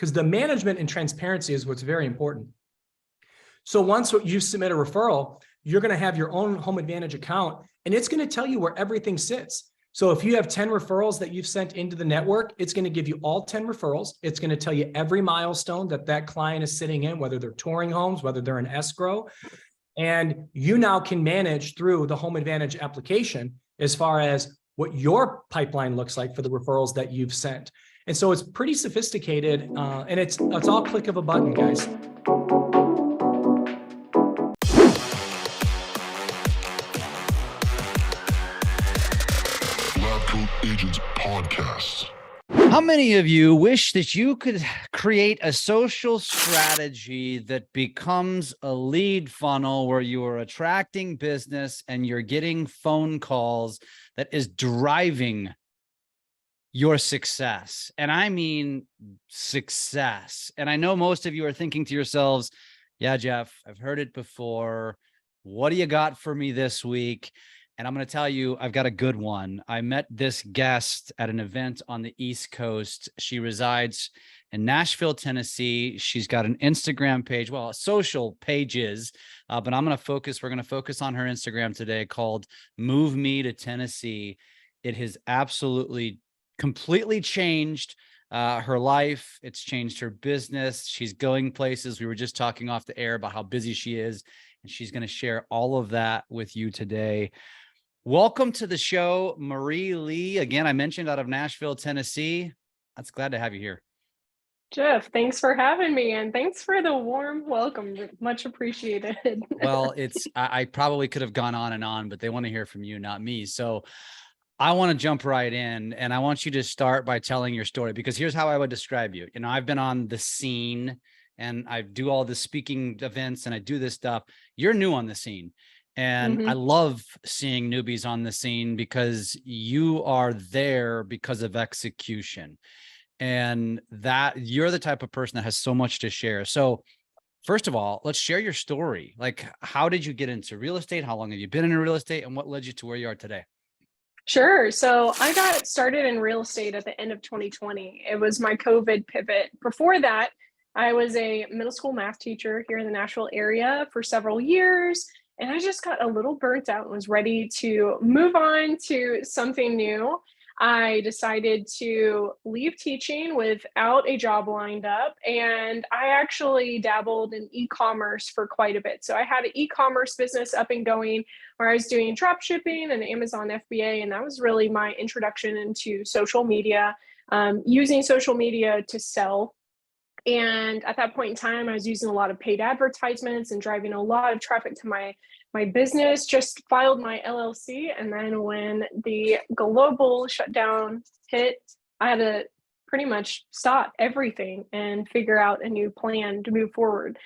because the management and transparency is what's very important. So once you submit a referral, you're going to have your own Home Advantage account, and it's going to tell you where everything sits. So if you have 10 referrals that you've sent into the network, it's going to give you all 10 referrals. It's going to tell you every milestone that that client is sitting in, whether they're touring homes, whether they're in escrow. And you now can manage through the Home Advantage application as far as what your pipeline looks like for the referrals that you've sent. And so it's pretty sophisticated, and it's all click of a button, guys. LabCoatAgents podcast. How many of you wish that you could create a social strategy that becomes a lead funnel where you are attracting business and you're getting phone calls that is driving your success? And I mean success. And I know most of you are thinking to yourselves, yeah, Jeff, I've heard it before. What do you got for me this week? And I'm going to tell you, I've got a good one. I met this guest at an event on the East Coast. She resides in Nashville, Tennessee. She's got an Instagram page, well, social pages, but we're going to focus on her Instagram today, called Move Me to Tennessee. It has absolutely completely changed her life. It's changed her business. She's going places. We were just talking off the air about how busy she is, and she's going to share all of that with you today. Welcome to the show, Marie Lee. Again, I mentioned out of Nashville, Tennessee. That's glad to have you here. Jeff, thanks for having me, and thanks for the warm welcome. Much appreciated. Well, I probably could have gone on and on, but they want to hear from you, not me. So I want to jump right in, and I want you to start by telling your story, because here's how I would describe you. You know, I've been on the scene and I do all the speaking events and I do this stuff. You're new on the scene. And I love seeing newbies on the scene because you are there because of execution, and that you're the type of person that has so much to share. So first of all, let's share your story. Like, how did you get into real estate? How long have you been in real estate, and what led you to where you are today? Sure. So I got started in real estate at the end of 2020. It was my COVID pivot. Before that, I was a middle school math teacher here in the Nashville area for several years. And I just got a little burnt out and was ready to move on to something new. I decided to leave teaching without a job lined up. And I actually dabbled in e-commerce for quite a bit. So I had an e-commerce business up and going where I was doing drop shipping and Amazon FBA. And that was really my introduction into social media, using social media to sell. And at that point in time, I was using a lot of paid advertisements and driving a lot of traffic to my business. Just filed my LLC. And then when the global shutdown hit, I had to pretty much stop everything and figure out a new plan to move forward.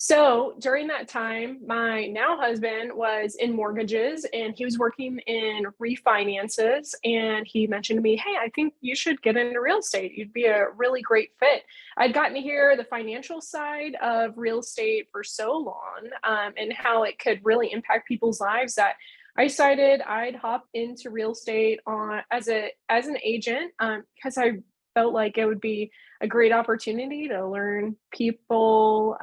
So during that time, my now husband was in mortgages and he was working in refinances. And he mentioned to me, hey, I think you should get into real estate. You'd be a really great fit. I'd gotten to hear the financial side of real estate for so long, and how it could really impact people's lives, that I decided I'd hop into real estate as an agent, because I felt like it would be a great opportunity to learn people,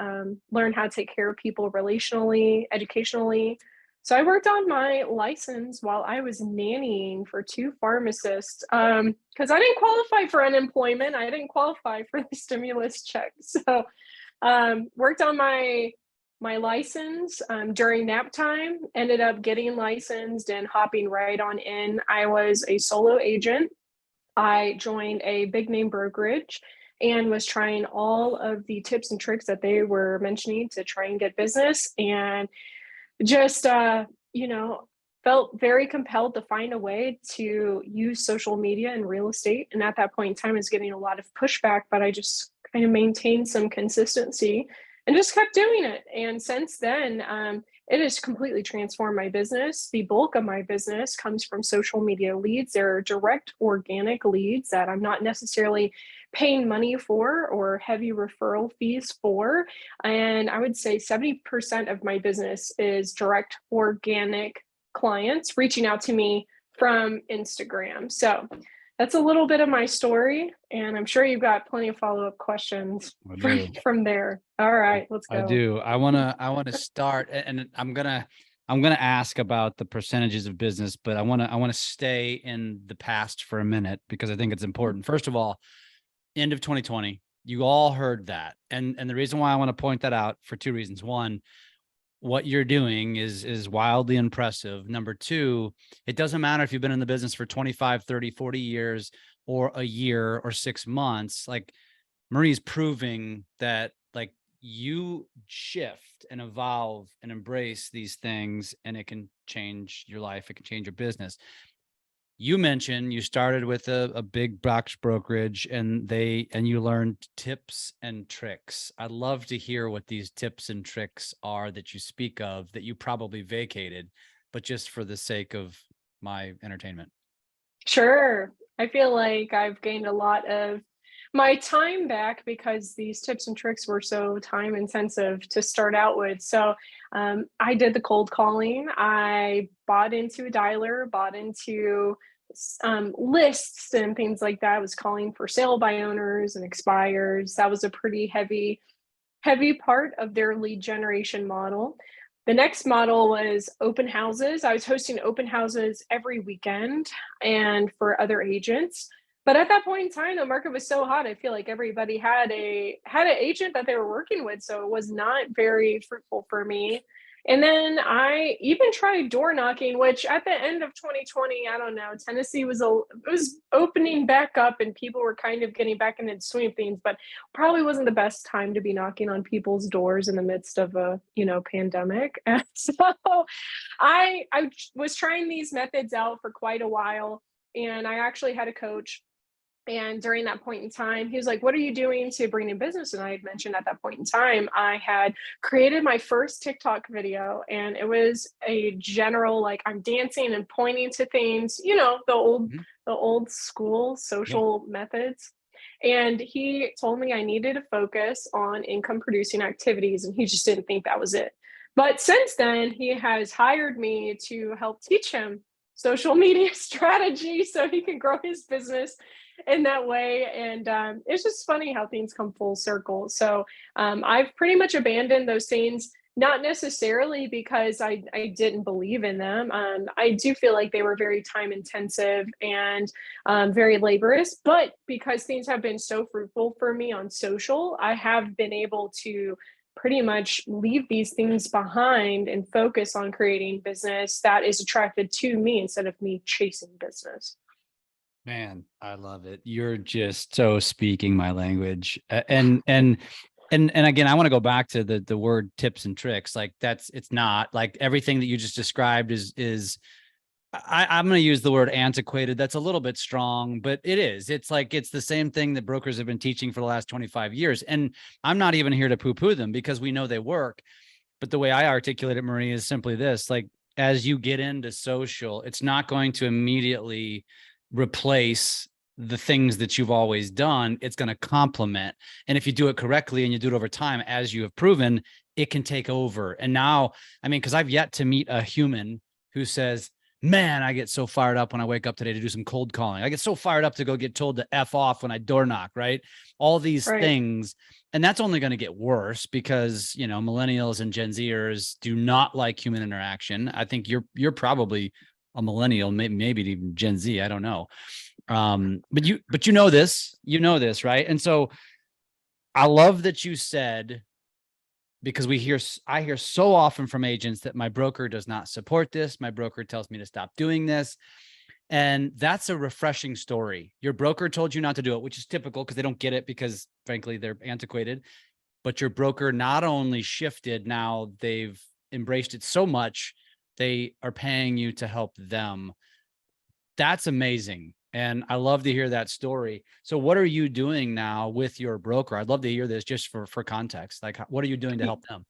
learn how to take care of people relationally, educationally. So I worked on my license while I was nannying for 2 pharmacists, because I didn't qualify for unemployment. I didn't qualify for the stimulus check. So worked on my license during nap time, ended up getting licensed and hopping right on in. I was a solo agent. I joined a big name brokerage and was trying all of the tips and tricks that they were mentioning to try and get business, and just, felt very compelled to find a way to use social media in real estate. And at that point in time, I was getting a lot of pushback, but I just kind of maintained some consistency and just kept doing it. And since then, it has completely transformed my business. The bulk of my business comes from social media leads. They're direct organic leads that I'm not necessarily paying money for or heavy referral fees for. And I would say 70% of my business is direct organic clients reaching out to me from Instagram. So that's a little bit of my story, and I'm sure you've got plenty of follow-up questions I from, do. from there. All right, let's I go. do. I want to start, and I'm gonna ask about the percentages of business, but I want to stay in the past for a minute because I think it's important. First of all, end of 2020, you all heard that, and the reason why I want to point that out for two reasons. One, what you're doing is wildly impressive. Number two, it doesn't matter if you've been in the business for 25, 30, 40 years or a year or 6 months. Like Marie's proving that like you shift and evolve and embrace these things and it can change your life. It can change your business. You mentioned you started with a big box brokerage and you learned tips and tricks. I'd love to hear what these tips and tricks are that you speak of that you probably vacated, but just for the sake of my entertainment. Sure. I feel like I've gained a lot of my time back because these tips and tricks were so time intensive to start out with. So I did the cold calling. I bought into a dialer, bought into lists and things like that. I was calling for sale by owners and expires. That was a pretty heavy part of their lead generation model. The next model was open houses. I was hosting open houses every weekend and for other agents. But at that point in time, the market was so hot. I feel like everybody had an agent that they were working with. So it was not very fruitful for me. And then I even tried door knocking, which at the end of 2020, I don't know, Tennessee was opening back up and people were kind of getting back into the swing of things, but probably wasn't the best time to be knocking on people's doors in the midst of a, pandemic. And so I was trying these methods out for quite a while. And I actually had a coach. And during that point in time, he was like, "What are you doing to bring in business?" And I had mentioned at that point in time, I had created my first TikTok video. And it was a general, like, I'm dancing and pointing to things, Mhm. the old school Yeah. social methods. And he told me I needed to focus on income producing activities. And he just didn't think that was it. But since then, he has hired me to help teach him social media strategy so he can grow his business in that way. And it's just funny how things come full circle. So I've pretty much abandoned those things, not necessarily because I didn't believe in them. I do feel like they were very time intensive and very laborious, but because things have been so fruitful for me on social, I have been able to pretty much leave these things behind and focus on creating business that is attracted to me instead of me chasing business. Man, I love it. You're just so speaking my language. And again, I want to go back to the word tips and tricks. Like it's not like everything that you just described is I'm going to use the word antiquated. That's a little bit strong, but it is. It's like it's the same thing that brokers have been teaching for the last 25 years. And I'm not even here to poo-poo them because we know they work. But the way I articulate it, Marie, is simply this: like as you get into social, it's not going to immediately replace the things that you've always done. It's going to complement. And if you do it correctly and you do it over time, as you have proven, it can take over. And now, I mean, because I've yet to meet a human who says, "Man, I get so fired up when I wake up today to do some cold calling. I get so fired up to go get told to F off when I door knock," right? All these Right. things. And that's only going to get worse because, millennials and Gen Zers do not like human interaction. I think you're probably a millennial, maybe even Gen Z. I don't know. But you know this, right? And so I love that you said, because I hear so often from agents that my broker does not support this. My broker tells me to stop doing this. And that's a refreshing story. Your broker told you not to do it, which is typical because they don't get it because frankly, they're antiquated. But your broker not only shifted, now they've embraced it so much, they are paying you to help them. That's amazing. And I love to hear that story. So what are you doing now with your broker? I'd love to hear this just for context. Like, what are you doing to help them?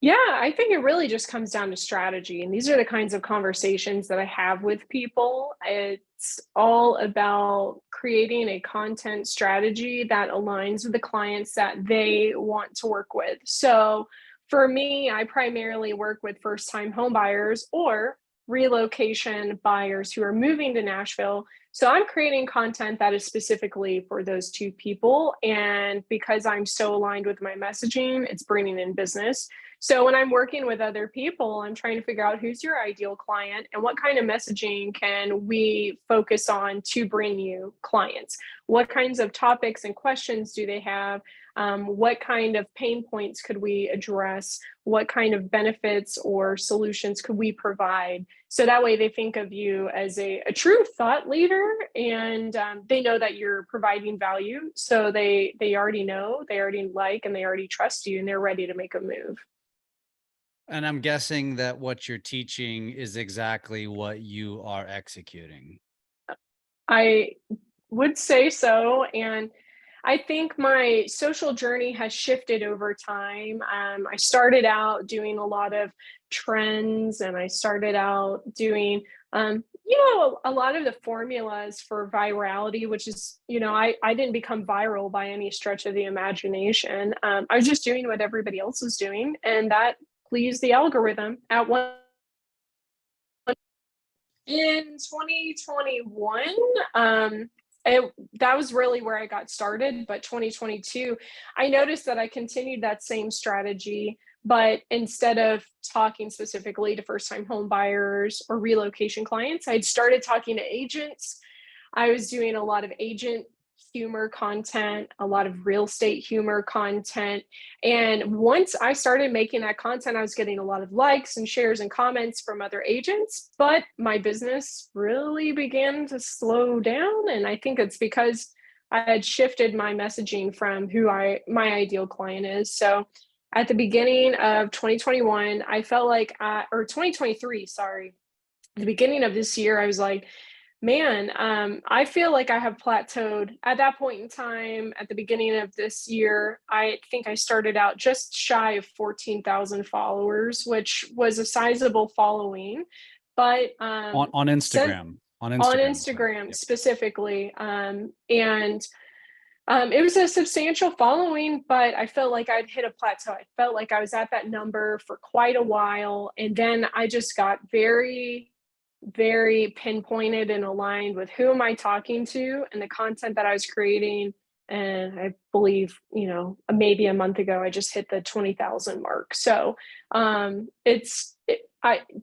Yeah, I think it really just comes down to strategy. And these are the kinds of conversations that I have with people. It's all about creating a content strategy that aligns with the clients that they want to work with. So for me, I primarily work with first time home buyers or relocation buyers who are moving to Nashville. So I'm creating content that is specifically for those two people. And because I'm so aligned with my messaging, it's bringing in business. So when I'm working with other people, I'm trying to figure out who's your ideal client and what kind of messaging can we focus on to bring you clients? What kinds of topics and questions do they have? What kind of pain points could we address? What kind of benefits or solutions could we provide? So that way they think of you as a true thought leader, and they know that you're providing value. So they already know, they already like, and they already trust you, and they're ready to make a move. And I'm guessing that what you're teaching is exactly what you are executing. I would say so. And I think my social journey has shifted over time. I started out doing a lot of trends, and I started out doing, a lot of the formulas for virality, which is, I didn't become viral by any stretch of the imagination. I was just doing what everybody else was doing, and that pleased the algorithm. At one in 2021, that was really where I got started. But 2022, I noticed that I continued that same strategy, but instead of talking specifically to first time home buyers or relocation clients, I'd started talking to agents. I was doing a lot of agent humor content, a lot of real estate humor content. And once I started making that content, I was getting a lot of likes and shares and comments from other agents, but my business really began to slow down. And I think it's because I had shifted my messaging from who my ideal client is. So at the beginning of 2021, I felt like, or 2023, sorry, at the beginning of this year, I was like, man, I feel like I have plateaued at that point in time. At the beginning of this year, I think I started out just shy of 14,000 followers, which was a sizable following. But On Instagram. On Instagram. On Instagram Yep. specifically. It was a substantial following, but I felt like I'd hit a plateau. I felt like I was at that number for quite a while. And then I just got very pinpointed and aligned with who am I talking to and the content that I was creating. And I believe, maybe a month ago, I just hit the 20,000 mark. So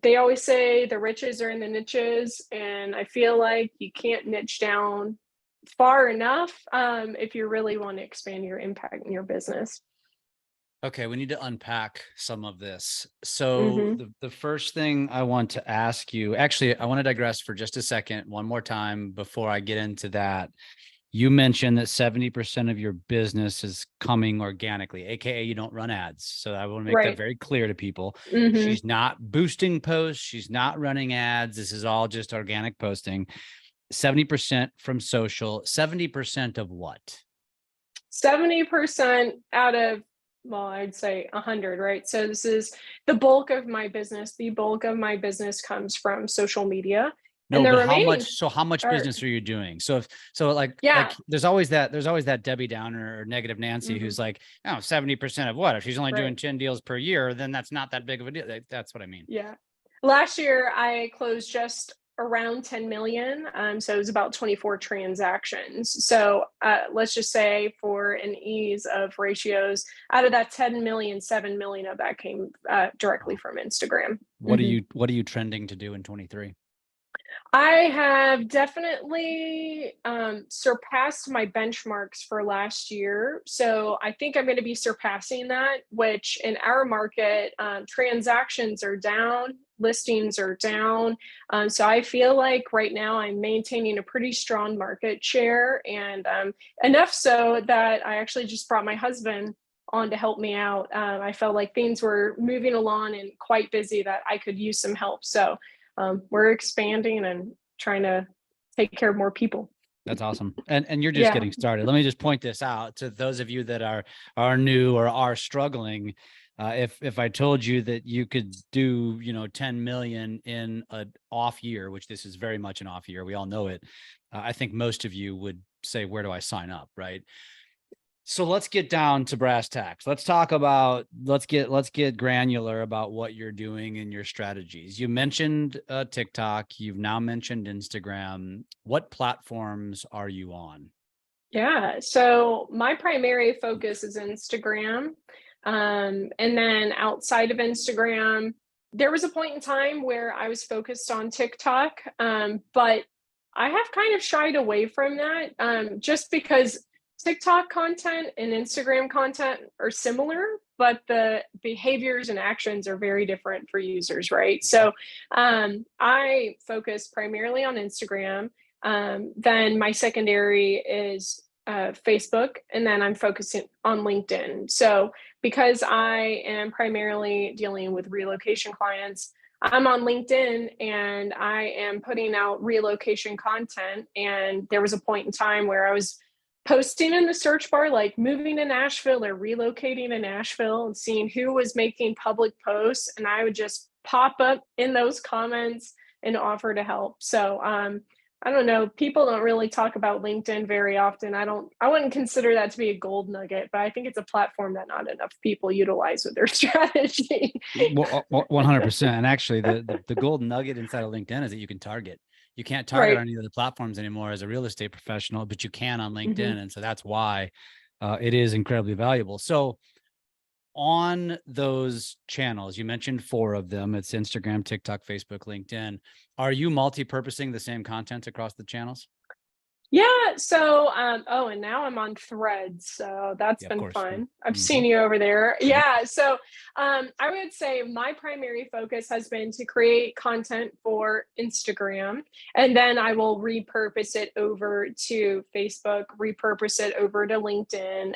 they always say the riches are in the niches. And I feel like you can't niche down far enough if you really want to expand your impact in your business. Okay, we need to unpack some of this. So Mm-hmm. the first thing I want to ask you, actually, I want to digress for just a second, one more time before I get into that. You mentioned that 70% of your business is coming organically, AKA you don't run ads. So I want to make that Right. very clear to people. Mm-hmm. She's not boosting posts. She's not running ads. This is all just organic posting. 70% from social, 70% of what? 70% out of, well, I'd say 100, right? So this is the bulk of my business. The bulk of my business comes from social media. No, And the but how remaining, much? So how much or, business are you doing? So like yeah. there's always that Debbie Downer or negative Nancy Mm-hmm. who's like, oh, 70% of what? If she's only doing Right. 10 deals per year, then that's not that big of a deal. That's what I mean. Yeah. Last year, I closed just around 10 million. So it was about 24 transactions. So let's just say, for an ease of ratios, out of that 10 million, 7 million of that came directly from Instagram. What Mm-hmm. are you trending to do in 23? I have definitely surpassed my benchmarks for last year. So I think I'm going to be surpassing that, which in our market, transactions are down, listings are down. So I feel like right now I'm maintaining a pretty strong market share, and enough so that I actually just brought my husband on to help me out. I felt like things were moving along and quite busy that I could use some help. So we're expanding and trying to take care of more people. That's awesome. And you're just Yeah. getting started. Let me just point this out to those of you that are new or are struggling. If I told you that you could do, 10 million in an off year, which this is very much an off year, we all know it. I think most of you would say, where do I sign up? Right. So let's get down to brass tacks. Let's get granular about what you're doing and your strategies. You mentioned TikTok. You've now mentioned Instagram. What platforms are you on? Yeah, so my primary focus is Instagram. And then outside of Instagram, there was a point in time where I was focused on TikTok, but I have kind of shied away from that just because TikTok content and Instagram content are similar, but the behaviors and actions are very different for users, right? So I focus primarily on Instagram. Then my secondary is Facebook, and then I'm focusing on LinkedIn. So because I am primarily dealing with relocation clients, I'm on LinkedIn and I am putting out relocation content. And there was a point in time where I was posting in the search bar, like moving to Nashville or relocating to Nashville, and seeing who was making public posts. And I would just pop up in those comments and offer to help. So I don't know. People don't really talk about LinkedIn very often. I wouldn't consider that to be a gold nugget, but I think it's a platform that not enough people utilize with their strategy. Well, 100%. And actually, the golden nugget inside of LinkedIn is that you can target. You can't target Right. on any of the platforms anymore as a real estate professional, but you can on LinkedIn. Mhm. And so that's why it is incredibly valuable. So on those channels, you mentioned 4 of them. It's Instagram, TikTok, Facebook, LinkedIn. Are you multi-purposing the same content across the channels? Yeah. So, oh, and now I'm on Threads. So that's Yeah, of been course. fun. I've Mhm. seen you over there. Yeah. So, I would say my primary focus has been to create content for Instagram, and then I will repurpose it over to Facebook, repurpose it over to LinkedIn,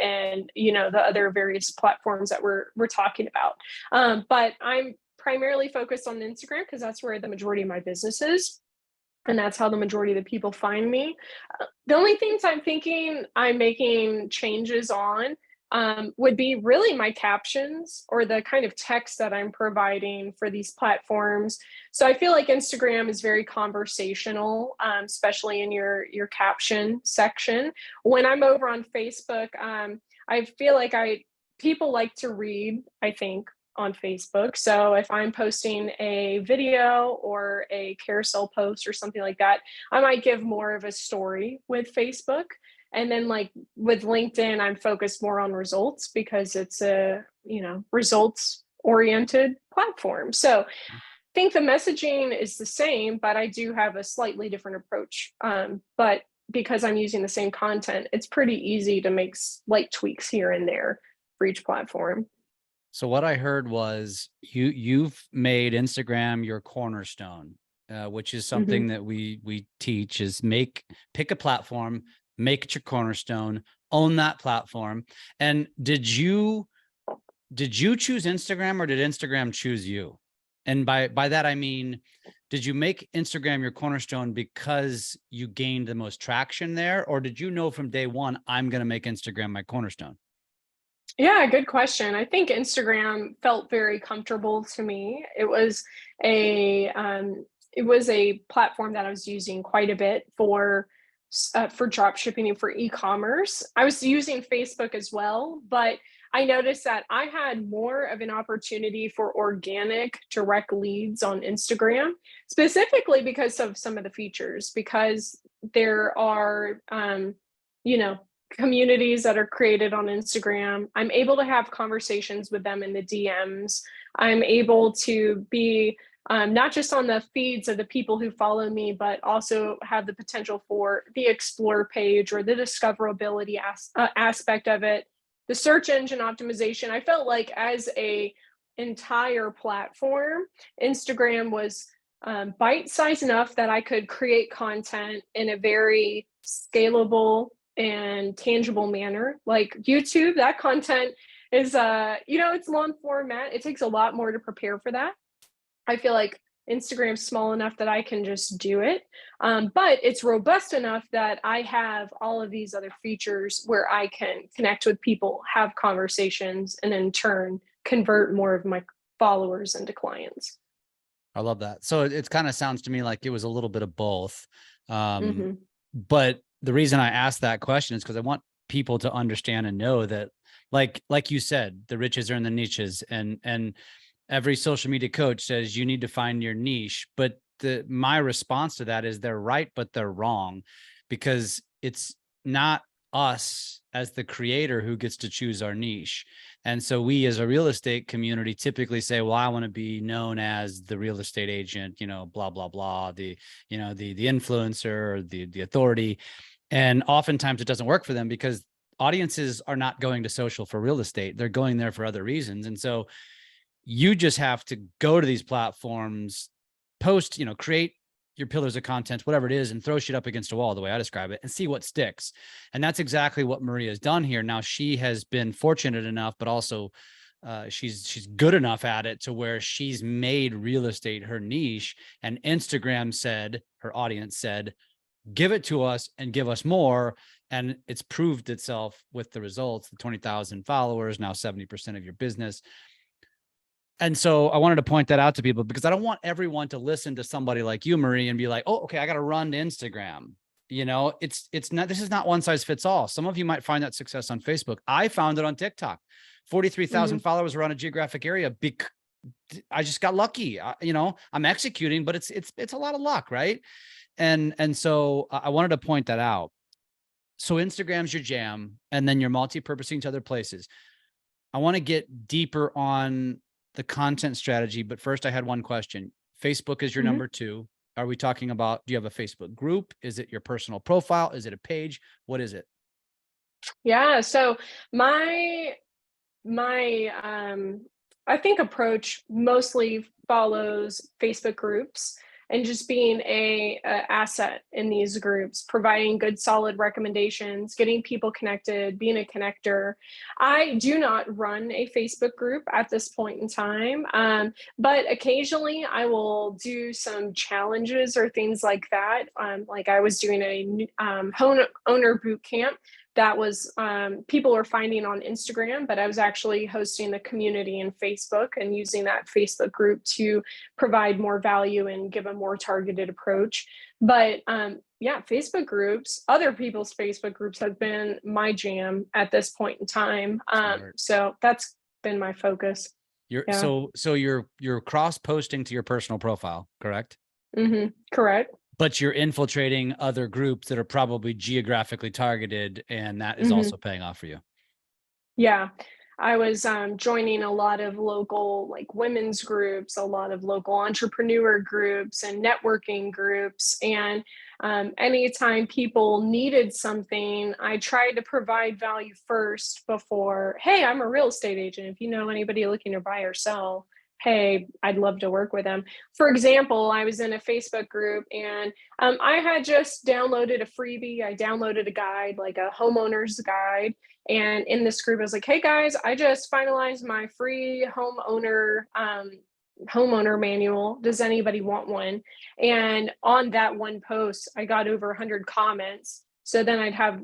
and the other various platforms that we're talking about. But I'm primarily focused on Instagram because that's where the majority of my business is, and that's how the majority of the people find me. The only things I'm thinking I'm making changes on would be really my captions or the kind of text that I'm providing for these platforms. So I feel like Instagram is very conversational, especially in your caption section. When I'm over on Facebook, I feel like people like to read, I think, on Facebook. So if I'm posting a video or a carousel post or something like that, I might give more of a story with Facebook. And then like with LinkedIn, I'm focused more on results because it's a, results oriented platform. So I think the messaging is the same, but I do have a slightly different approach. But because I'm using the same content, it's pretty easy to make slight tweaks here and there for each platform. So what I heard was you've made Instagram your cornerstone, which is something Mhm. that we teach is pick a platform, make it your cornerstone, own that platform. And did you choose Instagram or did Instagram choose you? And by that I mean, did you make Instagram your cornerstone because you gained the most traction there, or did you know from day one I'm going to make Instagram my cornerstone? Yeah, good question. I think Instagram felt very comfortable to me. It was a platform that I was using quite a bit for drop shipping and for e-commerce. I was using Facebook as well, but I noticed that I had more of an opportunity for organic direct leads on Instagram, specifically because of some of the features, because there are you know, communities that are created on Instagram. I'm able to have conversations with them in the DMs. I'm able to be not just on the feeds of the people who follow me, but also have the potential for the explore page or the discoverability aspect of it, the search engine optimization. I felt like as a entire platform, Instagram was bite-sized enough that I could create content in a very scalable and tangible manner. Like YouTube, that content is it's long format. It takes a lot more to prepare for that. I feel like Instagram's small enough that I can just do it. But it's robust enough that I have all of these other features where I can connect with people, have conversations, and in turn convert more of my followers into clients. I love that. So it kind of sounds to me like it was a little bit of both. Hmm. But the reason I asked that question is because I want people to understand and know that, like you said, the riches are in the niches, and every social media coach says you need to find your niche. But my response to that is they're right, but they're wrong, because it's not us as the creator who gets to choose our niche. And so we as a real estate community typically say, well, I want to be known as the real estate agent, blah, blah, blah, the influencer, or the authority. And oftentimes it doesn't work for them, because audiences are not going to social for real estate. They're going there for other reasons. And so you just have to go to these platforms, post, create your pillars of content, whatever it is, and throw shit up against a wall, the way I describe it, and see what sticks. And that's exactly what Maria's done here. Now, she has been fortunate enough, but also she's good enough at it to where she's made real estate her niche. And Instagram said, her audience said, give it to us and give us more. And it's proved itself with the results, the 20,000 followers, now 70% of your business. And so I wanted to point that out to people, because I don't want everyone to listen to somebody like you, Marie, and be like, oh, okay, I got to run to Instagram. It's not, this is not one size fits all. Some of you might find that success on Facebook. I found it on TikTok. 43,000 followers around a geographic area. I just got lucky. I'm executing, but it's a lot of luck, right? And so I wanted to point that out. So Instagram's your jam, and then you're multi-purposing to other places. I want to get deeper on the content strategy, but first I had one question. Facebook is your number 2. Are we talking about, do you have a Facebook group? Is it your personal profile? Is it a page? What is it? Yeah. So my I think approach mostly follows Facebook groups, and just being a asset in these groups, providing good, solid recommendations, getting people connected, being a connector. I do not run a Facebook group at this point in time, but occasionally I will do some challenges or things like that. Like I was doing a home owner boot camp that was people were finding on Instagram, but I was actually hosting the community in Facebook and using that Facebook group to provide more value and give a more targeted approach. But yeah, Facebook groups, other people's Facebook groups have been my jam at this point in time. So that's been my focus. So you're cross posting to your personal profile, correct? Correct. But you're infiltrating other groups that are probably geographically targeted, and that is also paying off for you. Yeah, I was joining a lot of local, like women's groups, a lot of local entrepreneur groups and networking groups. And anytime people needed something, I tried to provide value first before, hey, I'm a real estate agent. If you know anybody looking to buy or sell, hey, I'd love to work with them. For example, I was in a Facebook group, and I had just downloaded a freebie. I downloaded a guide, like a homeowner's guide. And in this group, I was like, hey guys, I just finalized my free homeowner manual. Does anybody want one? And on that one post, I got over 100 comments. So then I'd have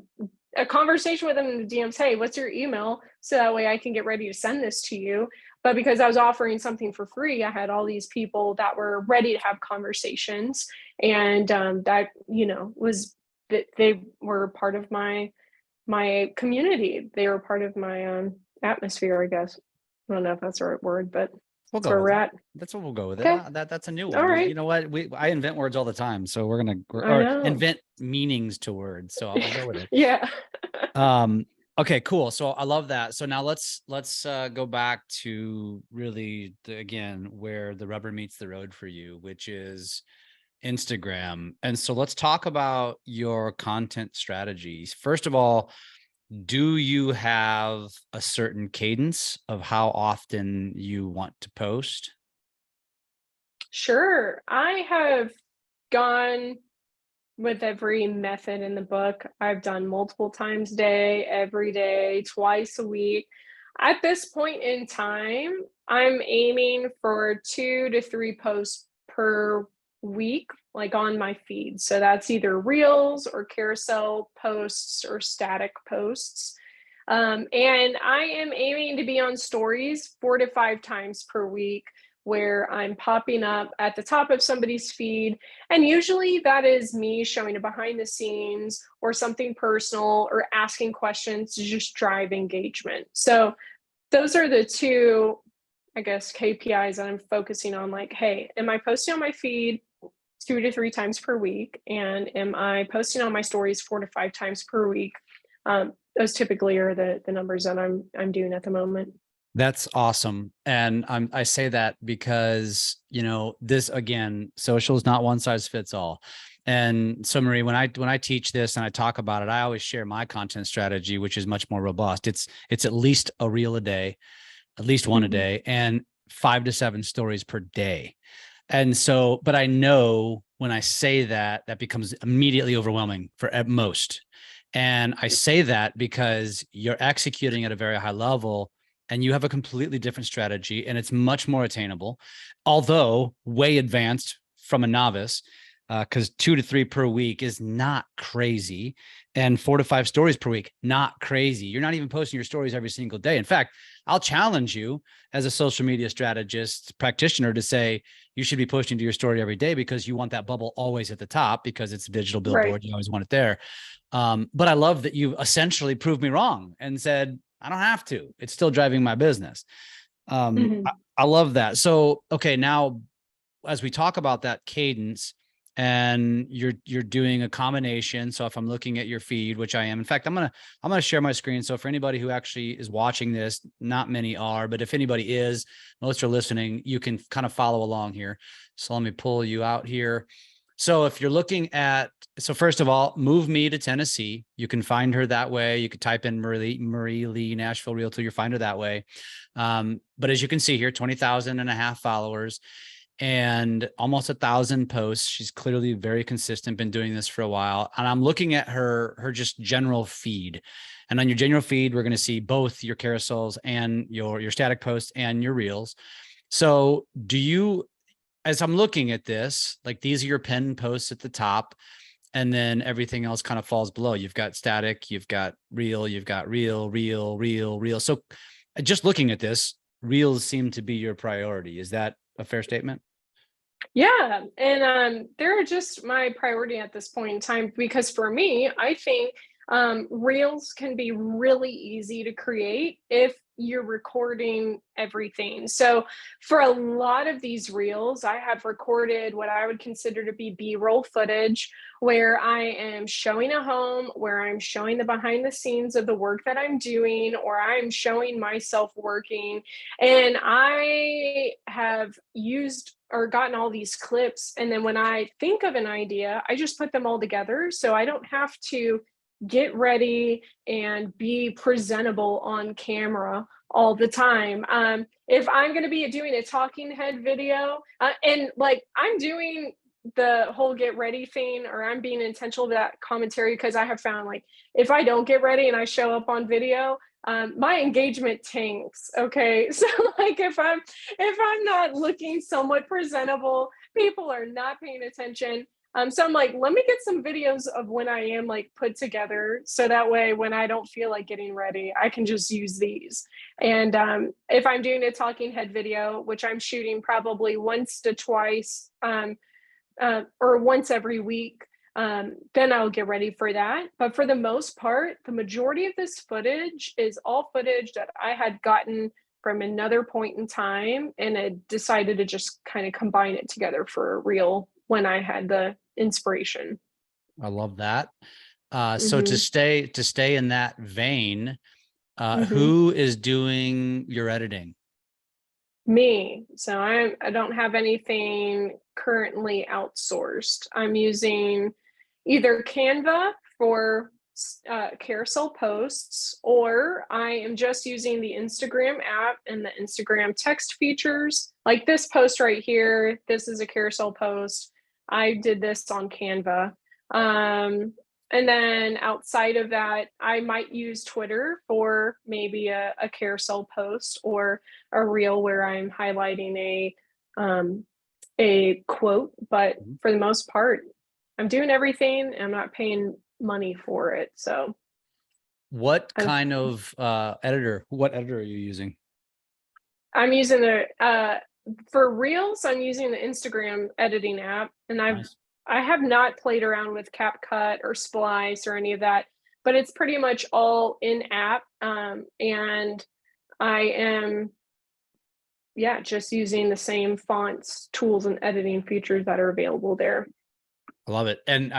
a conversation with them in the DMs. Hey, what's your email? So that way I can get ready to send this to you. But because I was offering something for free, I had all these people that were ready to have conversations. And that, was that they were part of my community. They were part of my atmosphere, I guess. I don't know if that's the right word, but we'll that's where we're at. That's what we'll go with Okay. it. That's a new one. All right. You know what? I invent words all the time. So we're going to invent meanings to words. So I'll go with it. Yeah. Okay, cool. So I love that. So now let's go back to really again, where the rubber meets the road for you, which is Instagram. And so let's talk about your content strategies. First of all, do you have a certain cadence of how often you want to post? Sure. I have gone with every method in the book. I've done multiple times a day, every day, twice a week. At this point in time, I'm aiming for 2 to 3 posts per week, like on my feed. So that's either reels or carousel posts or static posts. And I am aiming to be on stories 4 to 5 times per week, where I'm popping up at the top of somebody's feed. And usually that is me showing a behind the scenes or something personal or asking questions to just drive engagement. So those are the two, I guess, KPIs that I'm focusing on. Like, hey, am I posting on my feed 2 to 3 times per week? And am I posting on my stories 4 to 5 times per week? Those typically are the numbers that I'm doing at the moment. That's awesome. And I say that because, this, again, social is not one size fits all. And so, Marie, when I teach this and I talk about it, I always share my content strategy, which is much more robust. It's at least a reel a day, at least one a day, and 5 to 7 stories per day. And so, but I know when I say that, that becomes immediately overwhelming for at most. And I say that because you're executing at a very high level and you have a completely different strategy and it's much more attainable, although way advanced from a novice, because 2 to 3 per week is not crazy. And 4 to 5 stories per week, not crazy. You're not even posting your stories every single day. In fact, I'll challenge you as a social media strategist practitioner to say you should be posting to your story every day because you want that bubble always at the top because it's a digital billboard. Right. You always want it there. But I love that you essentially proved me wrong and said, I don't have to. It's still driving my business. I love that. So, okay, now as we talk about that cadence, and you're doing a combination. So if I'm looking at your feed, which I am, in fact, I'm gonna share my screen. So for anybody who actually is watching this, not many are, but if anybody is, most are listening, you can kind of follow along here. So let me pull you out here. So if you're looking at, so first of all, move me to Tennessee. You can find her that way. You could type in Marie Lee, Nashville Realtor. You'll find her that way. But as you can see here, 20,500 followers and almost 1,000 posts. She's clearly very consistent, been doing this for a while. And I'm looking at her just general feed. And on your general feed, we're going to see both your carousels and your static posts and your reels. So do you, as I'm looking at this, like these are your pinned posts at the top, and then everything else kind of falls below. You've got static, you've got reel, you've got reel. So just looking at this, reels seem to be your priority. Is that a fair statement? Yeah. And they're just my priority at this point in time, because for me, I think reels can be really easy to create if you're recording everything. So for a lot of these reels, I have recorded what I would consider to be B-roll footage, where I am showing a home, where I'm showing the behind the scenes of the work that I'm doing, or I'm showing myself working. And I have used or gotten all these clips. And then when I think of an idea, I just put them all together. So I don't have to get ready and be presentable on camera all the time. If I'm going to be doing a talking head video, and like I'm doing the whole get ready thing, or I'm being intentional with that commentary, because I have found like if I don't get ready and I show up on video, my engagement tanks. Okay. So like if I'm not looking somewhat presentable, people are not paying attention. So I'm like, let me get some videos of when I am like put together. So that way, when I don't feel like getting ready, I can just use these. And if I'm doing a talking head video, which I'm shooting probably once to twice, or once every week, then I'll get ready for that. But for the most part, the majority of this footage is all footage that I had gotten from another point in time, and I decided to just kind of combine it together for a reel when I had the inspiration. I love that. So to stay in that vein, who is doing your editing? Me. So I don't have anything currently outsourced. I'm using either Canva for carousel posts, or I am just using the Instagram app and the Instagram text features. Like this post right here, this is a carousel post. I did this on Canva. And then outside of that, I might use Twitter for maybe a carousel post or a reel where I'm highlighting a quote. But for the most part, I'm doing everything and I'm not paying money for it. So what kind of editor? What editor are you using? I'm using For Reels, I'm using the Instagram editing app, and Nice. I have not played around with CapCut or Splice or any of that, but it's pretty much all in app. And I am, yeah, just using the same fonts, tools, and editing features that are available there. I love it. And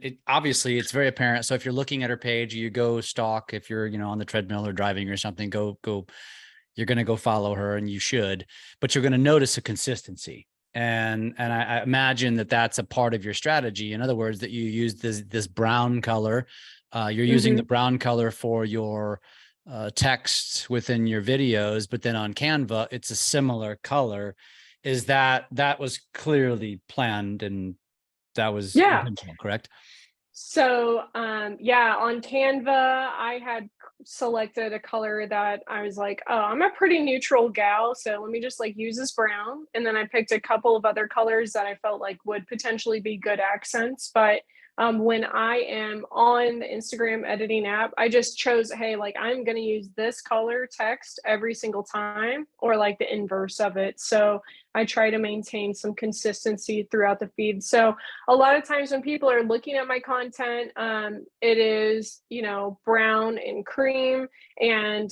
it obviously it's very apparent. So if you're looking at her page, you go stalk, if you're, on the treadmill or driving or something, go, you're going to go follow her, and you should, but you're going to notice a consistency. And I imagine that that's a part of your strategy. In other words, that you use this brown color. You're using the brown color for your text within your videos, but then on Canva, it's a similar color. Is that was clearly planned, and that was Yeah. intentional, correct? So, yeah, on Canva, I had selected a color that I was like, oh, I'm a pretty neutral gal, so let me just like use this brown. And then I picked a couple of other colors that I felt like would potentially be good accents. But when I am on the Instagram editing app, I just chose, hey, like I'm going to use this color text every single time, or like the inverse of it. So I try to maintain some consistency throughout the feed. So a lot of times when people are looking at my content, it is, brown and cream. And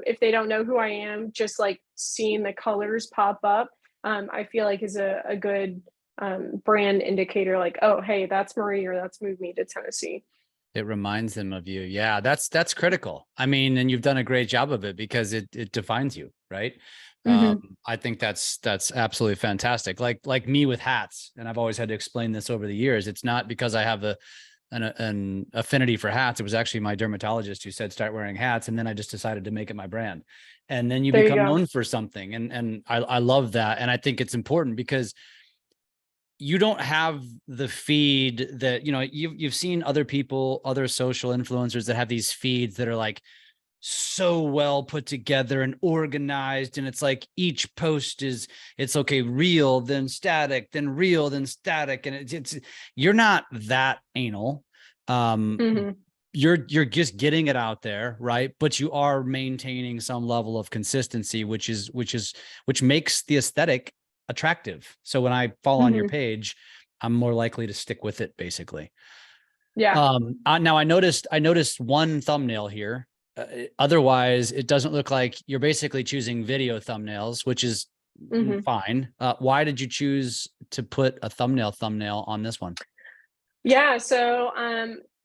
if they don't know who I am, just like seeing the colors pop up, I feel like is a good brand indicator, like, oh, hey, that's Marie, or that's Move Me to Tennessee. It reminds them of you. Yeah, that's critical. I mean, and you've done a great job of it because it defines you, right? I think that's absolutely fantastic. Like me with hats, and I've always had to explain this over the years. It's not because I have an affinity for hats. It was actually my dermatologist who said start wearing hats, and then I just decided to make it my brand. And then you There you become go. known for something, and I love that, and I think it's important because you don't have the feed that, you've seen other people, other social influencers that have these feeds that are like so well put together and organized. And it's like each post it's okay, real, then static, then real, then static. And it's you're not that anal. You're just getting it out there, right? But you are maintaining some level of consistency, which makes the aesthetic attractive. So when I fall on your page, I'm more likely to stick with it, basically. Yeah. Now I noticed one thumbnail here. Otherwise, it doesn't look like you're basically choosing video thumbnails, which is fine. Why did you choose to put a thumbnail on this one? Yeah. So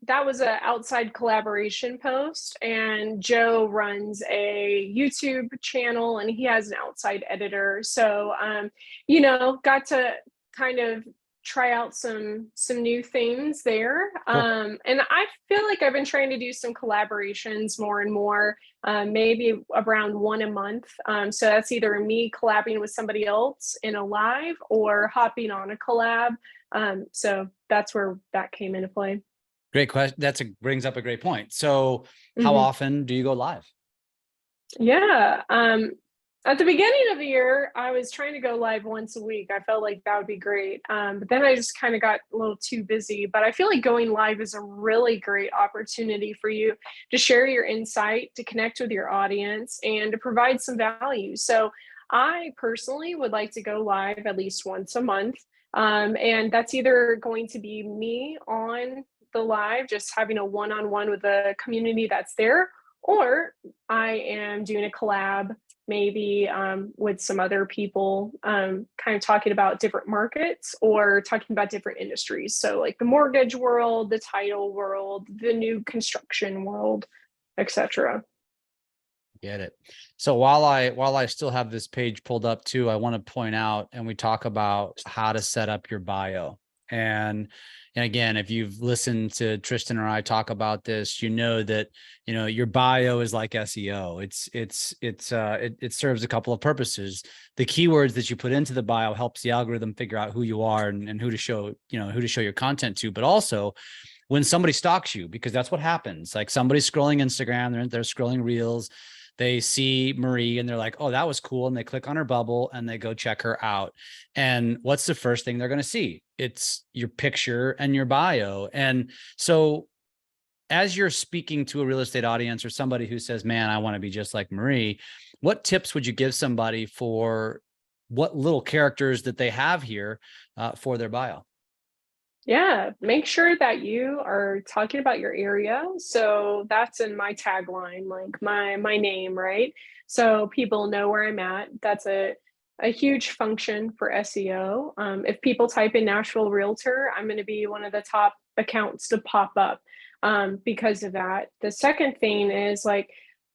that was an outside collaboration post, and Joe runs a YouTube channel, and he has an outside editor. So, got to kind of try out some new things there. Cool. And I feel like I've been trying to do some collaborations more and more, maybe around one a month. So that's either me collabing with somebody else in a live or hopping on a collab. So that's where that came into play. Great question. Brings up a great point. So how often do you go live? Yeah. At the beginning of the year, I was trying to go live once a week. I felt like that would be great. But then I just kind of got a little too busy. But I feel like going live is a really great opportunity for you to share your insight, to connect with your audience, and to provide some value. So I personally would like to go live at least once a month. And that's either going to be me on the live, just having a one-on-one with the community that's there, or I am doing a collab maybe with some other people, kind of talking about different markets or talking about different industries. So like the mortgage world, the title world, the new construction world, etc. Get it. So while I still have this page pulled up too, I want to point out, and we talk about how to set up your bio. And again, if you've listened to Tristan or I talk about this, you know that, your bio is like SEO. It serves a couple of purposes. The keywords that you put into the bio helps the algorithm figure out who you are and who to show your content to, but also when somebody stalks you, because that's what happens. Like somebody's scrolling Instagram, they're scrolling Reels, they see Marie and they're like, oh, that was cool. And they click on her bubble and they go check her out. And what's the first thing they're going to see? It's your picture and your bio. And so as you're speaking to a real estate audience or somebody who says, man, I want to be just like Marie, what tips would you give somebody for what little characters that they have here for their bio. Yeah, make sure that you are talking about your area. So that's in my tagline, like my name, right? So people know where I'm at. That's a huge function for SEO. If people type in Nashville Realtor, I'm going to be one of the top accounts to pop up because of that. The second thing is like,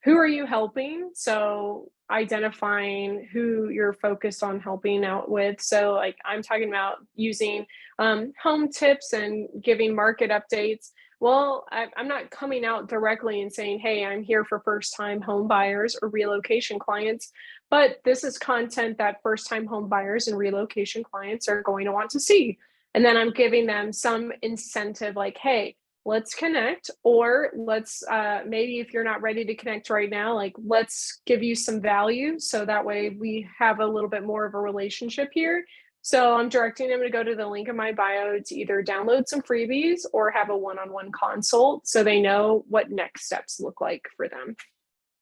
who are you helping? So identifying who you're focused on helping out with. So like I'm talking about using home tips and giving market updates. Well, I'm not coming out directly and saying, hey, I'm here for first time home buyers or relocation clients, but this is content that first time home buyers and relocation clients are going to want to see. And then I'm giving them some incentive like, hey, let's connect, or let's maybe if you're not ready to connect right now, like let's give you some value. So that way we have a little bit more of a relationship here. So I'm directing them to go to the link in my bio to either download some freebies or have a one-on-one consult so they know what next steps look like for them.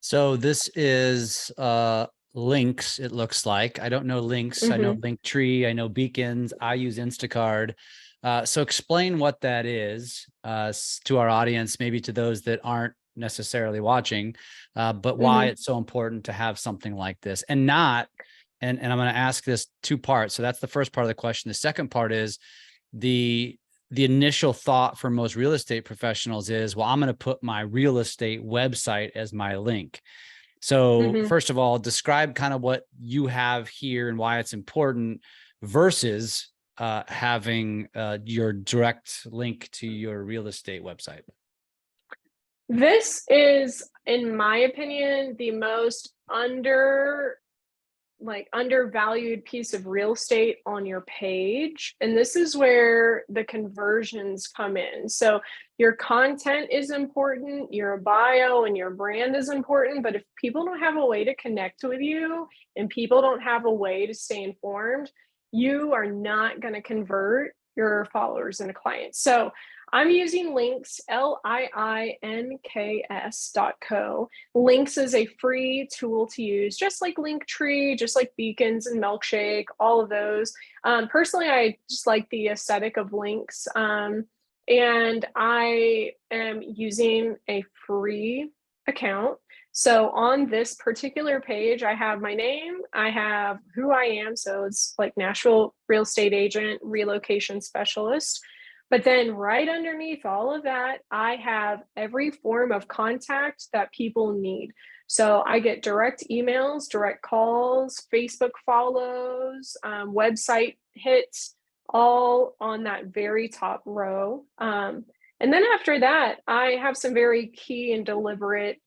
So this is links, it looks like. I don't know links. I know Linktree, I know Beacons, I use Instacart. So explain what that is to our audience, maybe to those that aren't necessarily watching, but why it's so important to have something like this and not, and I'm going to ask this two parts. So that's the first part of the question. The second part is the initial thought for most real estate professionals is, well, I'm going to put my real estate website as my link. So first of all, describe kind of what you have here and why it's important versus having your direct link to your real estate website. This is, in my opinion, the most undervalued piece of real estate on your page. And this is where the conversions come in. So your content is important, your bio and your brand is important, but if people don't have a way to connect with you and people don't have a way to stay informed, you are not going to convert your followers into clients. So I'm using Links, LIINKS.co. Links is a free tool to use, just like Linktree, just like Beacons and Milkshake, all of those. Personally, I just like the aesthetic of Links. And I am using a free account. So on this particular page, I have my name, I have who I am. So it's like Nashville real estate agent, relocation specialist. But then right underneath all of that, I have every form of contact that people need. So I get direct emails, direct calls, Facebook follows, website hits, all on that very top row. And then after that, I have some very key and deliberate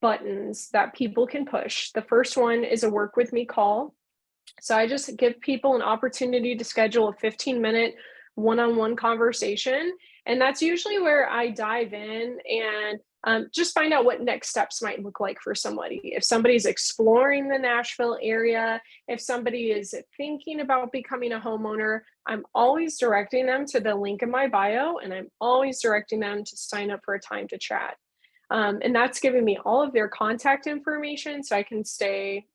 buttons that people can push. The first one is a work with me call. So I just give people an opportunity to schedule a 15-minute one-on-one conversation. And that's usually where I dive in and just find out what next steps might look like for somebody. If somebody's exploring the Nashville area, if somebody is thinking about becoming a homeowner, I'm always directing them to the link in my bio, and I'm always directing them to sign up for a time to chat. And that's giving me all of their contact information so I can stay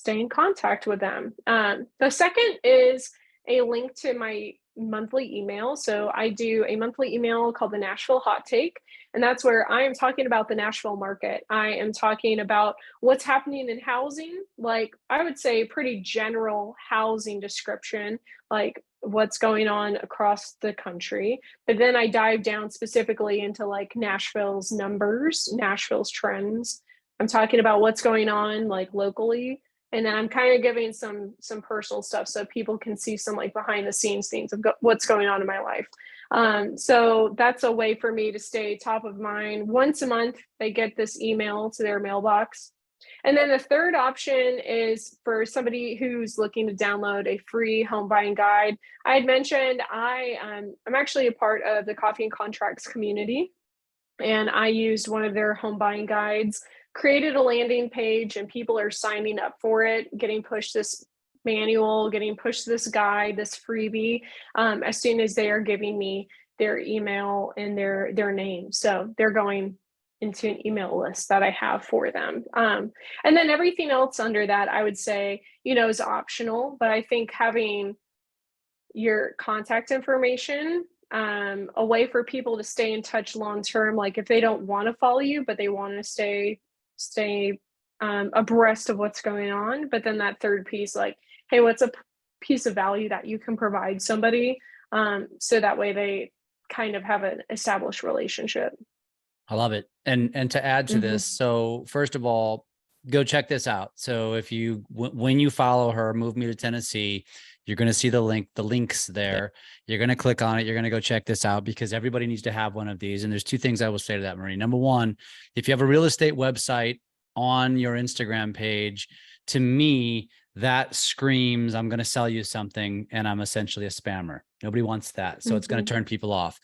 in contact with them. The second is a link to my monthly email. So I do a monthly email called the Nashville Hot Take, and that's where I am talking about the Nashville market. I am talking about what's happening in housing, like I would say pretty general housing description, like what's going on across the country. But then I dive down specifically into like Nashville's numbers, Nashville's trends. I'm talking about what's going on like locally. And then I'm kind of giving some personal stuff so people can see some like behind the scenes things of what's going on in my life. So that's a way for me to stay top of mind. Once a month, they get this email to their mailbox. And then the third option is for somebody who's looking to download a free home buying guide. I had mentioned I'm actually a part of the Coffee and Contracts community, and I used one of their home buying guides, created a landing page, and people are signing up for it, getting pushed this manual, getting pushed this guide, this freebie, as soon as they are giving me their email and their name. So they're going, into an email list that I have for them. And then everything else under that, I would say, is optional, but I think having your contact information, a way for people to stay in touch long term, like if they don't want to follow you, but they want to stay abreast of what's going on. But then that third piece, like, hey, what's a piece of value that you can provide somebody, so that way they kind of have an established relationship. I love it. And to add to this, so first of all, go check this out. So if you, when you follow her, Move Me to Tennessee, you're going to see the links there. You're going to click on it. You're going to go check this out because everybody needs to have one of these. And there's two things I will say to that, Marie. Number one, if you have a real estate website on your Instagram page, to me, that screams, I'm going to sell you something and I'm essentially a spammer. Nobody wants that. So it's going to turn people off.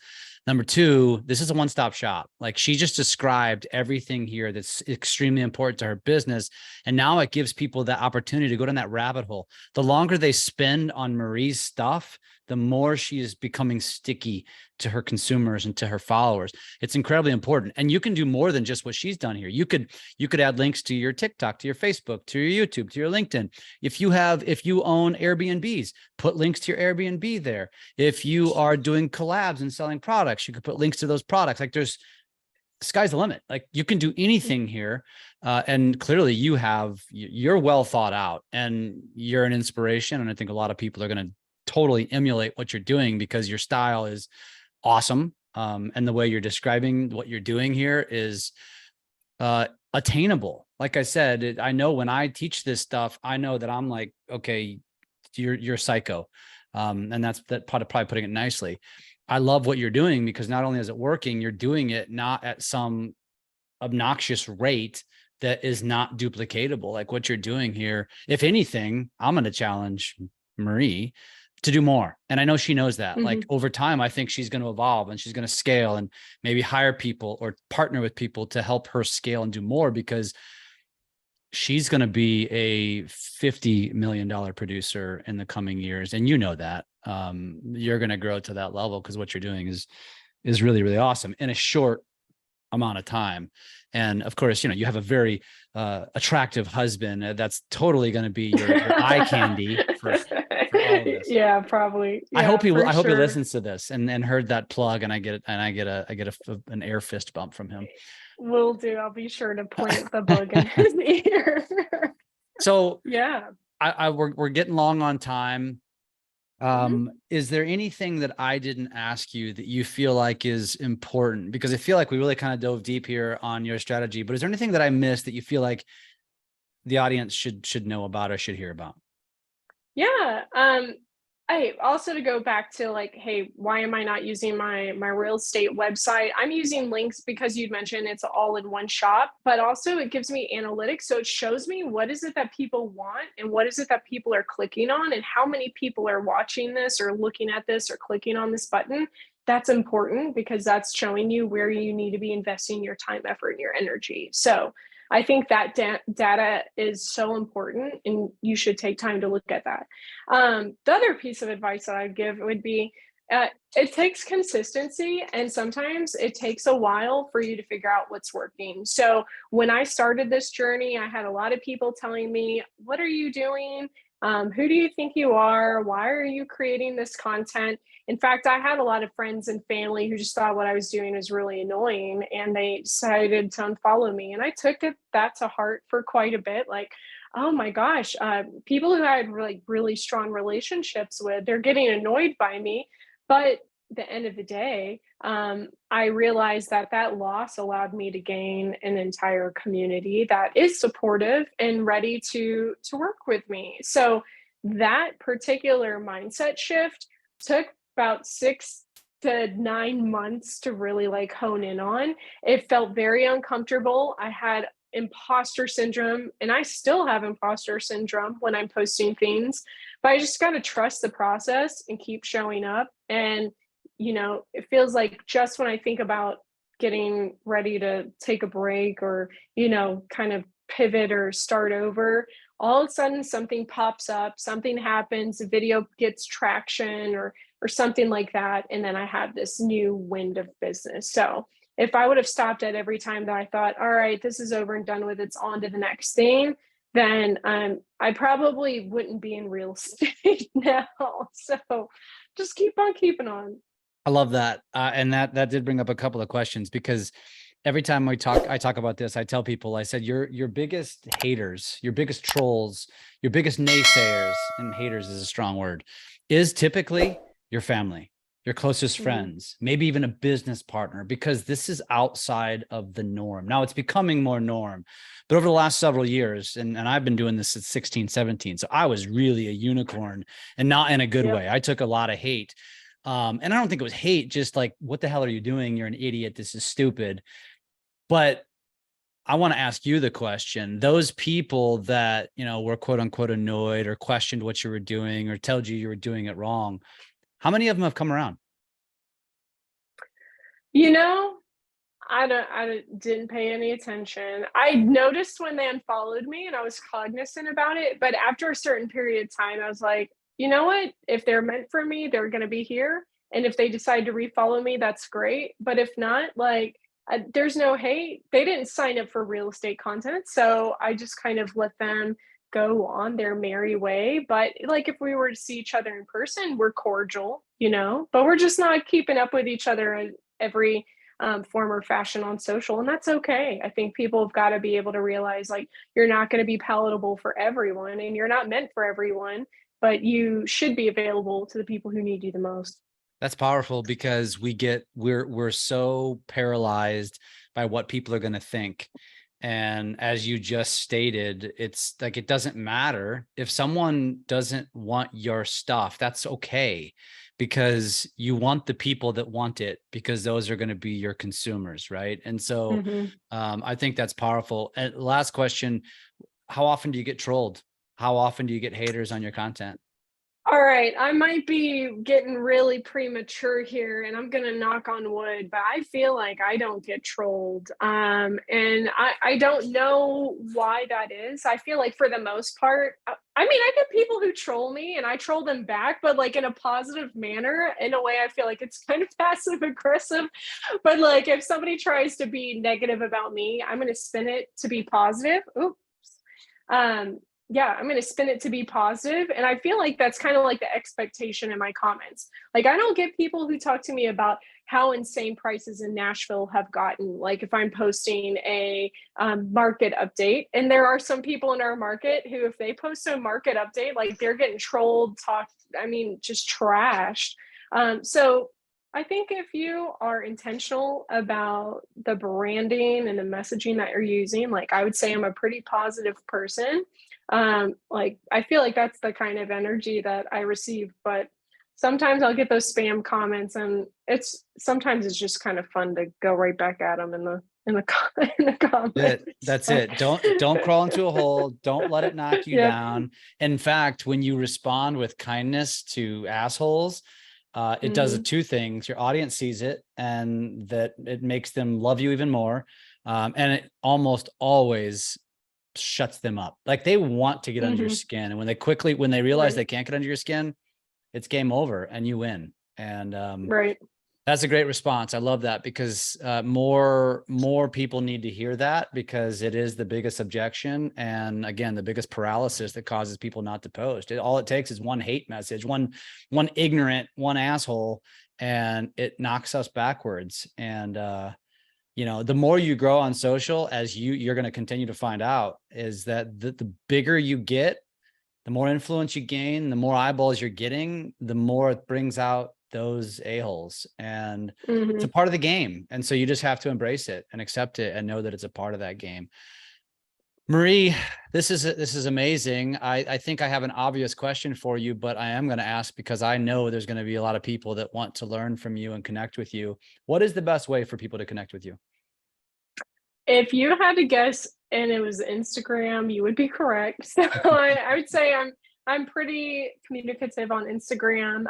Number two, this is a one-stop shop. Like she just described everything here that's extremely important to her business. And now it gives people the opportunity to go down that rabbit hole. The longer they spend on Marie's stuff, the more she is becoming sticky to her consumers and to her followers. It's incredibly important. And you can do more than just what she's done here. You could add links to your TikTok, to your Facebook, to your YouTube, to your LinkedIn. If you own Airbnbs, put links to your Airbnb there. If you are doing collabs and selling products, you could put links to those products. Like sky's the limit. Like you can do anything here. And clearly you're well thought out and you're an inspiration. And I think a lot of people are going to totally emulate what you're doing because your style is awesome. And the way you're describing what you're doing here is attainable. Like I said, I know when I teach this stuff, I know that I'm like, okay, you're psycho. And that's probably putting it nicely. I love what you're doing because not only is it working, you're doing it not at some obnoxious rate that is not duplicatable. Like what you're doing here, if anything, I'm going to challenge Marie to do more. And I know she knows that. Like over time, I think she's going to evolve and she's going to scale and maybe hire people or partner with people to help her scale and do more because she's going to be a $50 million producer in the coming years. And you know that you're going to grow to that level because what you're doing is really, really awesome in a short amount of time. And of course, you have a very attractive husband. That's totally going to be your eye candy for all of this. Yeah, probably. Yeah, I hope he sure. listens to this and heard that plug and I get an air fist bump from him. Will do. I'll be sure to plant the bug in his ear. So yeah, we're getting long on time. Is there anything that I didn't ask you that you feel like is important? Because I feel like we really kind of dove deep here on your strategy, but is there anything that I missed that you feel like the audience should know about or should hear about? Yeah. I also to go back to like, hey, why am I not using my real estate website? I'm using links because you'd mentioned it's all in one shop, but also it gives me analytics. So it shows me what is it that people want and what is it that people are clicking on and how many people are watching this or looking at this or clicking on this button. That's important because that's showing you where you need to be investing your time, effort, and your energy. So I think that data is so important and you should take time to look at that. The other piece of advice that I'd give would be, it takes consistency and sometimes it takes a while for you to figure out what's working. So when I started this journey, I had a lot of people telling me, what are you doing? Who do you think you are? Why are you creating this content? In fact, I had a lot of friends and family who just thought what I was doing was really annoying and they decided to unfollow me. And I took that to heart for quite a bit. Like, oh my gosh, people who I had really strong relationships with, they're getting annoyed by me. But the end of the day, I realized that loss allowed me to gain an entire community that is supportive and ready to work with me. So that particular mindset shift took about 6 to 9 months to really like hone in on. It felt very uncomfortable. I had imposter syndrome and I still have imposter syndrome when I'm posting things, but I just got to trust the process and keep showing up. And it feels like just when I think about getting ready to take a break or, kind of pivot or start over, all of a sudden something pops up, something happens, a video gets traction or something like that. And then I have this new wind of business. So if I would have stopped at every time that I thought, all right, this is over and done with, it's on to the next thing, then I probably wouldn't be in real estate now. So just keep on keeping on. I love that. And that did bring up a couple of questions, because every time I talk about this, I tell people, I said, your biggest haters, your biggest trolls, your biggest naysayers, and haters is a strong word, is typically your family, your closest friends, maybe even a business partner, because this is outside of the norm. Now it's becoming more norm, but over the last several years, and I've been doing this since 16, 17. So I was really a unicorn, and not in a good way. I took a lot of hate. And I don't think it was hate, just like, what the hell are you doing? You're an idiot. This is stupid. But I want to ask you the question, those people that, were quote unquote annoyed or questioned what you were doing or told you were doing it wrong, how many of them have come around? I didn't pay any attention. I noticed when they unfollowed me and I was cognizant about it. But after a certain period of time, I was like, you know what? If they're meant for me, they're going to be here. And if they decide to refollow me, that's great. But if not, there's no hate. They didn't sign up for real estate content. So I just kind of let them go on their merry way. But if we were to see each other in person, we're cordial, but we're just not keeping up with each other in every form or fashion on social. And that's okay. I think people have got to be able to realize you're not going to be palatable for everyone and you're not meant for everyone, but you should be available to the people who need you the most. That's powerful, because we're so paralyzed by what people are going to think. And as you just stated, it's like, it doesn't matter if someone doesn't want your stuff. That's okay, because you want the people that want it, because those are going to be your consumers, right? And so I think that's powerful. And last question, how often do you get trolled? How often do you get haters on your content? All right, I might be getting really premature here, and I'm gonna knock on wood, but I feel like I don't get trolled, and I don't know why that is. I feel like for the most part, I get people who troll me, and I troll them back, but in a positive manner. In a way, I feel like it's kind of passive aggressive. But if somebody tries to be negative about me, I'm gonna spin it to be positive. Oops. I'm going to spin it to be positive. And I feel like that's kind of like the expectation in my comments. I don't get people who talk to me about how insane prices in Nashville have gotten. If I'm posting a market update, and there are some people in our market who, if they post a market update, they're getting trolled, just trashed. So I think if you are intentional about the branding and the messaging that you're using, I would say I'm a pretty positive person. I feel like that's the kind of energy that I receive, but sometimes I'll get those spam comments, and sometimes it's just kind of fun to go right back at them in the comments. That's it. Don't crawl into a hole. Don't let it knock you down. In fact, when you respond with kindness to assholes, it does two things. Your audience sees it, and that it makes them love you even more. And it almost always shuts them up. They want to get under your skin. And when they realize they can't get under your skin, it's game over and you win. And right. That's a great response. I love that, because more people need to hear that, because it is the biggest objection. And again, the biggest paralysis that causes people not to post. All it takes is one hate message, one ignorant, one asshole, and it knocks us backwards. And the more you grow on social, as you're going to continue to find out, is that the bigger you get, the more influence you gain, the more eyeballs you're getting, the more it brings out those a-holes. And it's a part of the game. And so you just have to embrace it and accept it and know that it's a part of that game. Marie, this is amazing. I think I have an obvious question for you, but I am going to ask, because I know there's going to be a lot of people that want to learn from you and connect with you. What is the best way for people to connect with you? If you had to guess and it was Instagram, you would be correct. So I would say I'm pretty communicative on Instagram.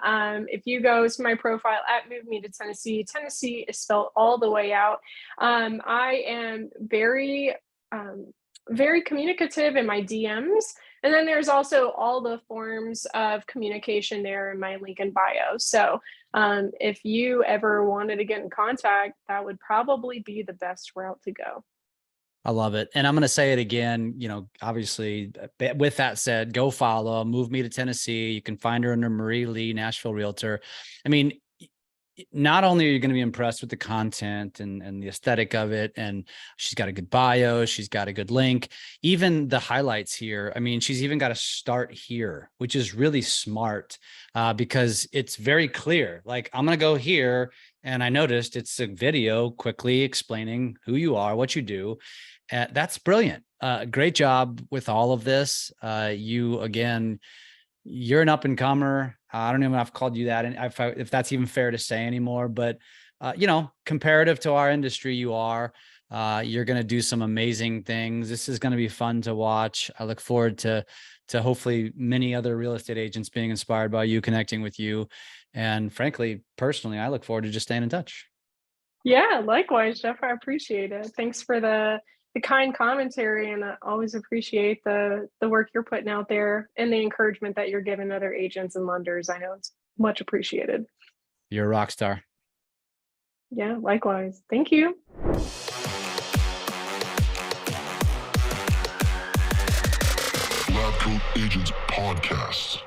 If you go to my profile at Move Me to Tennessee, Tennessee is spelled all the way out. I am very communicative in my DMs. And then there's also all the forms of communication there in my link in bio. So If you ever wanted to get in contact, that would probably be the best route to go. I love it. And I'm going to say it again, obviously with that said, go follow, Move Me to Tennessee. You can find her under Marie Lee, Nashville Realtor. I mean, not only are you going to be impressed with the content and the aesthetic of it, and she's got a good bio, she's got a good link, even the highlights here. I mean, she's even got a start here, which is really smart because it's very clear. Like, I'm going to go here, and I noticed it's a video quickly explaining who you are, what you do. That's brilliant. Great job with all of this. You're an up and comer. I don't even know if I've called you that, and if that's even fair to say anymore, but comparative to our industry, you're going to do some amazing things. This is going to be fun to watch. I look forward to hopefully many other real estate agents being inspired by you, connecting with you. And frankly, personally, I look forward to just staying in touch. Yeah, likewise, Jeff. I appreciate it. Thanks for the kind commentary, and I always appreciate the work you're putting out there and the encouragement that you're giving other agents and lenders. I know it's much appreciated. You're a rock star. Yeah, likewise. Thank you. LabCoatAgents Podcast.